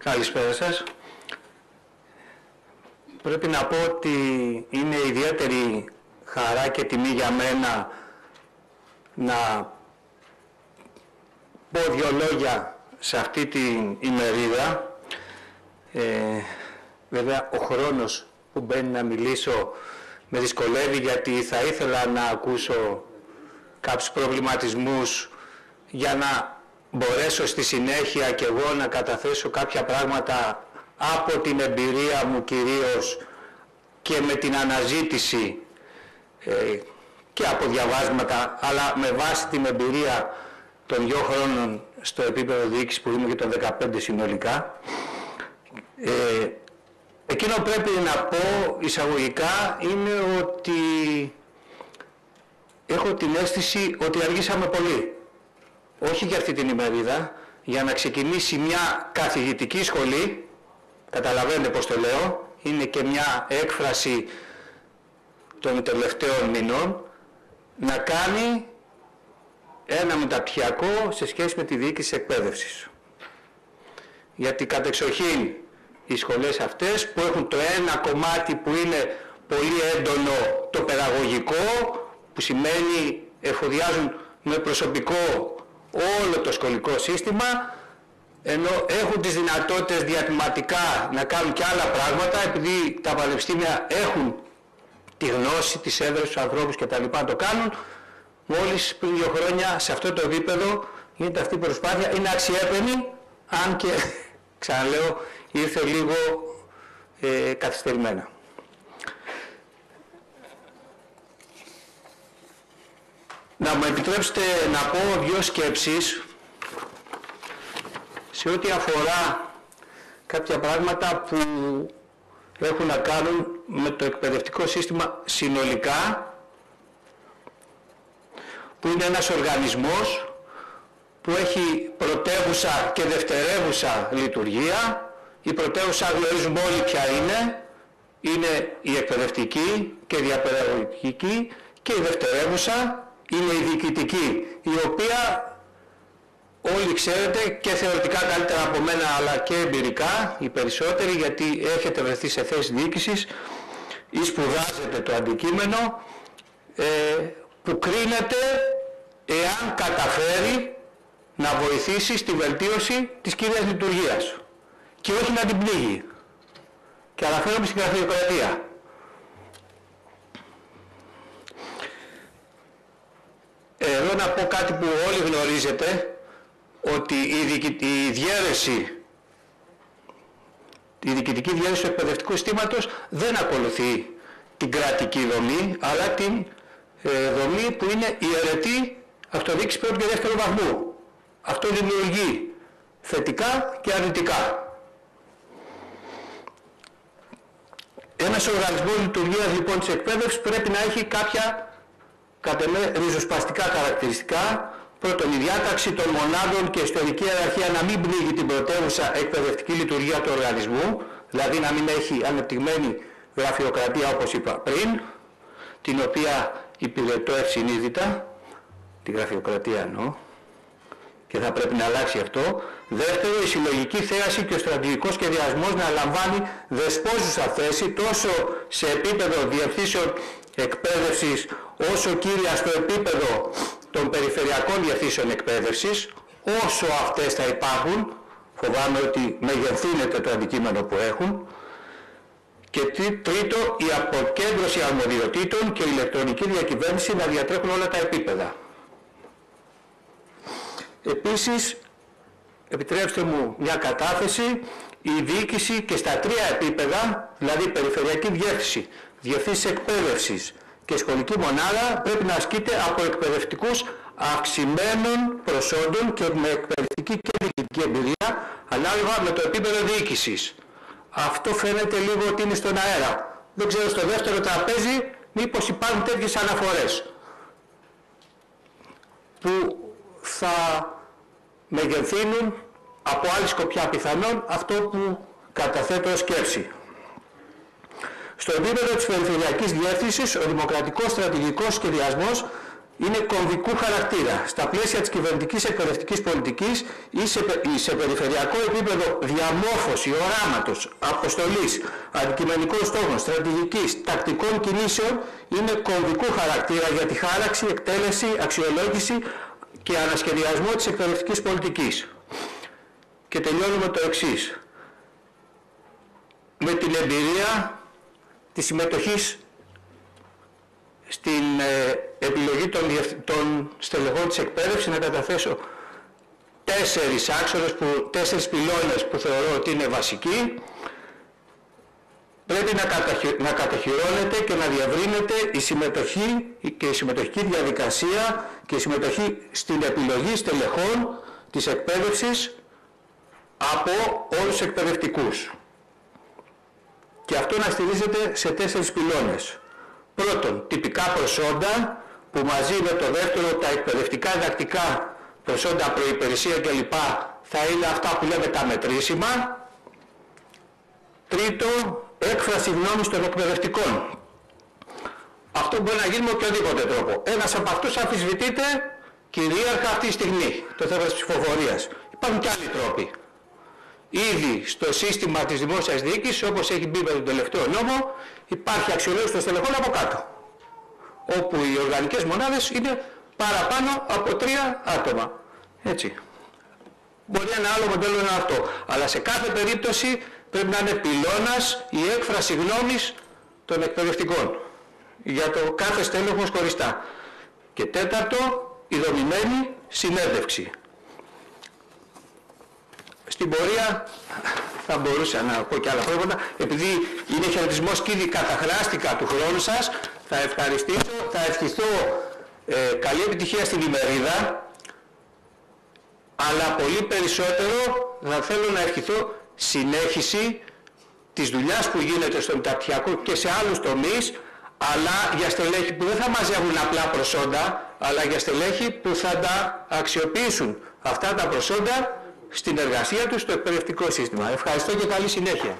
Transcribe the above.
Καλησπέρα σας. Πρέπει να πω ότι είναι ιδιαίτερη χαρά και τιμή για μένα να πω δύο λόγια σε αυτή την ημερίδα. Βέβαια ο χρόνος που μπαίνει να μιλήσω με δυσκολεύει, γιατί θα ήθελα να ακούσω κάποιους προβληματισμούς για να μπορέσω στη συνέχεια και εγώ να καταθέσω κάποια πράγματα από την εμπειρία μου κυρίως και με την αναζήτηση και από διαβάσματα, αλλά με βάση την εμπειρία των 2 χρόνων στο επίπεδο διοίκησης που είμαι και των 15 συνολικά. Εκείνο πρέπει να πω εισαγωγικά είναι ότι έχω την αίσθηση ότι αργήσαμε πολύ. Όχι για αυτή την ημερίδα, για να ξεκινήσει μια καθηγητική σχολή, καταλαβαίνετε πώς το λέω, είναι και μια έκφραση των τελευταίων μηνών, να κάνει ένα μεταπτυχιακό σε σχέση με τη διοίκηση εκπαίδευσης. Γιατί κατεξοχήν οι σχολές αυτές που έχουν το ένα κομμάτι που είναι πολύ έντονο, το παιδαγωγικό, που σημαίνει εφοδιάζουν με προσωπικό όλο το σχολικό σύστημα, ενώ έχουν τις δυνατότητες διατμηματικά να κάνουν και άλλα πράγματα, επειδή τα πανεπιστήμια έχουν τη γνώση, τις έδρες, τους ανθρώπους κτλ. Να το κάνουν. Μόλις πριν 2 χρόνια σε αυτό το επίπεδο γίνεται αυτή η προσπάθεια, είναι αξιέπαινη, αν και ξαναλέω ήρθε λίγο καθυστερημένα. Να μου επιτρέψετε να πω 2 σκέψεις σε ό,τι αφορά κάποια πράγματα που έχουν να κάνουν με το εκπαιδευτικό σύστημα συνολικά, που είναι ένας οργανισμός που έχει πρωτεύουσα και δευτερεύουσα λειτουργία. Η πρωτεύουσα γνωρίζουμε όλοι ποια είναι η εκπαιδευτική και διαπαιδαγωγική, και η δευτερεύουσα είναι η διοικητική, η οποία όλοι ξέρετε και θεωρητικά καλύτερα από μένα αλλά και εμπειρικά οι περισσότεροι, γιατί έχετε βρεθεί σε θέση διοίκησης ή σπουδάζετε το αντικείμενο, που κρίνεται εάν καταφέρει να βοηθήσει στη βελτίωση της κύριας λειτουργίας και όχι να την πλήγει. Και αναφέρομαι στην γραφειοκρατία. Εδώ να πω κάτι που όλοι γνωρίζετε, ότι η διοικητική διαίρεση του εκπαιδευτικού συστήματος δεν ακολουθεί την κρατική δομή, αλλά την δομή που είναι η αιρετή αυτοδιοίκηση πρώτου και δεύτερου βαθμού. Αυτό δημιουργεί θετικά και αρνητικά. Ένας οργανισμός λειτουργίας λοιπόν της εκπαίδευσης πρέπει να έχει κάποια κατ' εμέ ριζοσπαστικά χαρακτηριστικά. Πρώτον, η διάταξη των μονάδων και ιστορική ιεραρχία να μην πνίγει την πρωτεύουσα εκπαιδευτική λειτουργία του οργανισμού, δηλαδή να μην έχει ανεπτυγμένη γραφειοκρατία όπως είπα πριν, την οποία υπηρετώ ευσυνείδητα, τη γραφειοκρατία εννοώ, και θα πρέπει να αλλάξει αυτό. Δεύτερο, η συλλογική θέαση και ο στρατηγικός σχεδιασμός να λαμβάνει δεσπόζουσα θέση τόσο σε επίπεδο διευθύνσεων εκπαίδευσης, όσο κύρια στο επίπεδο των περιφερειακών διευθύνσεων εκπαίδευσης, όσο αυτές θα υπάρχουν. Φοβάμαι ότι μεγεθύνεται το αντικείμενο που έχουν. Και τρίτο, η αποκέντρωση αρμοδιοτήτων και η ηλεκτρονική διακυβέρνηση να διατρέχουν όλα τα επίπεδα. Επίσης, επιτρέψτε μου μια κατάθεση, η διοίκηση και στα 3 επίπεδα, δηλαδή περιφερειακή διεύθυνση, διευθύνση εκπαίδευσης και σχολική μονάδα, πρέπει να ασκείται από εκπαιδευτικούς αυξημένων προσόντων και με εκπαιδευτική και διοικητική εμπειρία, ανάλογα με το επίπεδο διοίκησης. Αυτό φαίνεται λίγο ότι είναι στον αέρα. Δεν ξέρω στο δεύτερο τραπέζι μήπως υπάρχουν τέτοιες αναφορές που θα μεγεθύνουν από άλλη σκοπιά πιθανόν αυτό που καταθέτω ως σκέψη. Στο επίπεδο της περιφερειακής διεύθυνσης, ο δημοκρατικός στρατηγικός σχεδιασμός είναι κομβικού χαρακτήρα. Στα πλαίσια της κυβερνητικής εκπαιδευτικής πολιτικής ή σε περιφερειακό επίπεδο διαμόρφωση οράματος, αποστολής, αντικειμενικών στόχων, στρατηγικής, τακτικών κινήσεων είναι κομβικού χαρακτήρα για τη χάραξη, εκτέλεση, αξιολόγηση και ανασχεδιασμό της εκπαιδευτικής πολιτικής. Και τελειώνουμε το εξής. Με την εμπειρία της συμμετοχής στην επιλογή των στελεχών της εκπαίδευσης, να καταθέσω 4 άξονες, 4 πυλώνες που θεωρώ ότι είναι βασικοί. Πρέπει να κατοχυρώνεται και να διευρύνεται η συμμετοχή και η συμμετοχική διαδικασία και η συμμετοχή στην επιλογή στελεχών της εκπαίδευσης από όλους τους εκπαιδευτικούς. Και αυτό να στηρίζεται σε 4 πυλώνες. Πρώτον, τυπικά προσόντα, που μαζί με το δεύτερο, τα εκπαιδευτικά διδακτικά προσόντα, προϋπηρεσία κλπ. Θα είναι αυτά που λέμε τα μετρήσιμα. Τρίτο, έκφραση γνώμης των εκπαιδευτικών. Αυτό μπορεί να γίνει με οποιοδήποτε τρόπο. Ένας από αυτούς αμφισβητείται κυρίαρχα αυτή τη στιγμή, το θέμα της ψηφοφορίας. Υπάρχουν και άλλοι τρόποι. Ήδη στο σύστημα της δημόσιας διοίκησης, όπως έχει μπει με τον τελευταίο νόμο, υπάρχει αξιολόγηση των στελεχών από κάτω, όπου οι οργανικές μονάδες είναι παραπάνω από 3 άτομα. Έτσι. Μπορεί ένα άλλο μοντέλο είναι αυτό. Αλλά σε κάθε περίπτωση πρέπει να είναι πυλώνας η έκφραση γνώμης των εκπαιδευτικών για το κάθε στέλεχος χωριστά. Και τέταρτο, η δομημένη συνέντευξη. Στην πορεία θα μπορούσα να πω και άλλα πράγματα. Επειδή είναι χαιρετισμός και ήδη καταχράστηκα του χρόνου σας, θα ευχαριστήσω, θα ευχηθώ καλή επιτυχία στην ημερίδα, αλλά πολύ περισσότερο θα θέλω να ευχηθώ συνέχιση της δουλειάς που γίνεται στο μεταπτυχιακό και σε άλλους τομείς, αλλά για στελέχη που δεν θα μαζεύουν απλά προσόντα, αλλά για στελέχη που θα τα αξιοποιήσουν αυτά τα προσόντα στην εργασία τους στο εκπαιδευτικό σύστημα. Ευχαριστώ και καλή συνέχεια.